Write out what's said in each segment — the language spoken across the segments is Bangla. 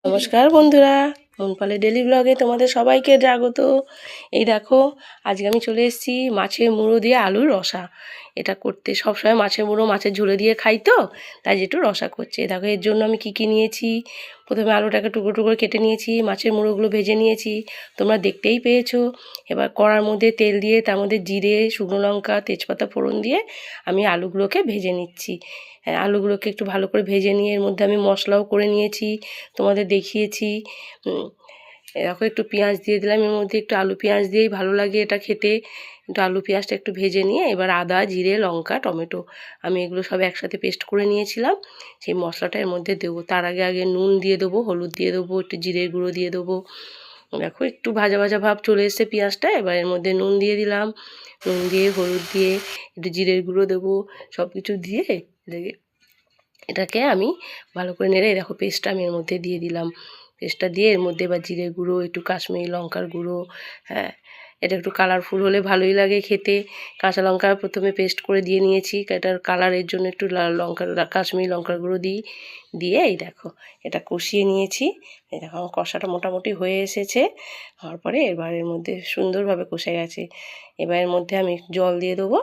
নমস্কার বন্ধুরা, মনপালে ডেলি ব্লগে তোমাদের সবাইকে স্বাগত। এই দেখো, আজকে আমি চলে এসেছি মাছের মুড়ো দিয়ে আলুর রসা। এটা করতে সবসময় মাছের মুড়ো মাছের ঝোলে দিয়ে খাই, তো তাই একটু রসা করছে। দেখো এর জন্য আমি কি নিয়েছি। প্রথমে আলুটাকে টুকরো টুকরো কেটে নিয়েছি, মাছের মুড়োগুলো ভেজে নিয়েছি, তোমরা দেখতেই পেয়েছো। এবার কড়ার মধ্যে তেল দিয়ে তার মধ্যে জিরে, শুকনো লঙ্কা, তেজপাতা ফোড়ন দিয়ে আমি আলুগুলোকে ভেজে নিচ্ছি। আলুগুলোকে একটু ভালো করে ভেজে নিয়ে এর মধ্যে আমি মশলাও করে নিয়েছি, তোমাদের দেখিয়েছি। দেখো একটু পেঁয়াজ দিয়ে দিলাম, এর মধ্যে একটু আলু পেঁয়াজ দিয়েই ভালো লাগে এটা খেতে। একটু আলু পেঁয়াজটা একটু ভেজে নিয়ে এবার আদা, জিরে, লঙ্কা, টমেটো আমি এগুলো সব একসাথে পেস্ট করে নিয়েছিলাম। সেই মশলাটা এর মধ্যে দেবো। তার আগে নুন দিয়ে দেবো, হলুদ দিয়ে দেবো, একটু জিরের গুঁড়ো দিয়ে দেবো। দেখো একটু ভাজা ভাজা ভাব চলে এসেছে পেঁয়াজটা। এবার এর মধ্যে নুন দিয়ে দিলাম, নুন দিয়ে হলুদ দিয়ে একটু জিরের গুঁড়ো দেবো, সব কিছু দিয়ে এটাকে আমি ভালো করে নেড়ে, দেখো পেস্টটা আমি এর মধ্যে দিয়ে দিলাম। পেস্টটা দিয়ে এর মধ্যে এবার জিরের গুঁড়ো, একটু কাশ্মীরি লঙ্কার গুঁড়ো, হ্যাঁ এটা একটু কালারফুল হলে ভালোই লাগে খেতে। কাঁচা লঙ্কা প্রথমে পেস্ট করে দিয়ে নিয়েছি, এটার কালারের জন্য একটু কাশ্মীরি লঙ্কার গুঁড়ো দিয়ে এই দেখো এটা কষিয়ে নিয়েছি। এই দেখো আমার কষাটা মোটামুটি হয়ে এসেছে। হওয়ার পরে এবার এর মধ্যে সুন্দরভাবে কষে গেছে। এবার এর মধ্যে আমি জল দিয়ে দেবো।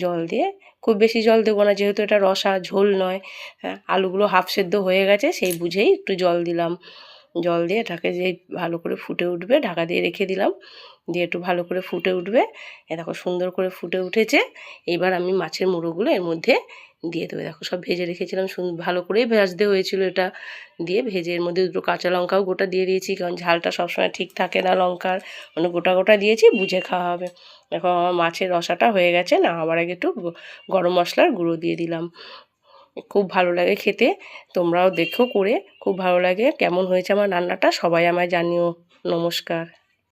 জল দিয়ে খুব বেশি জল দেবো না, যেহেতু এটা রসা, ঝোল নয়। হ্যাঁ, আলুগুলো হাফ সেদ্ধ হয়ে গেছে, সেই বুঝেই একটু জল দিলাম। জল দিয়ে এটাকে যেই ভালো করে ফুটে উঠবে ঢাকা দিয়ে রেখে দিলাম, দিয়ে একটু ভালো করে ফুটে উঠবে। এ দেখো সুন্দর করে ফুটে উঠেছে। এবার আমি মাছের মুড়োগুলো এর মধ্যে দিয়ে দেবো। দেখো সব ভেজে রেখেছিলাম, ভালো করেই ভাজতে হয়েছিল এটা। দিয়ে ভেজে এর মধ্যে দুটো কাঁচা লঙ্কাও গোটা দিয়ে দিয়েছি, কারণ ঝালটা সবসময় ঠিক থাকে না লঙ্কার, মানে গোটা গোটা দিয়েছি, বুঝে খাওয়া হবে। দেখো আমার মাছের রসাটা হয়ে গেছে। না, আবার আগে একটু গরম মশলার গুঁড়ো দিয়ে দিলাম। খুব ভালো লাগে খেতে, তোমরাও দেখো করে, খুব ভালো লাগে। কেমন হয়েছে আমার রান্নাটা সবাই আমায় জানিও। নমস্কার।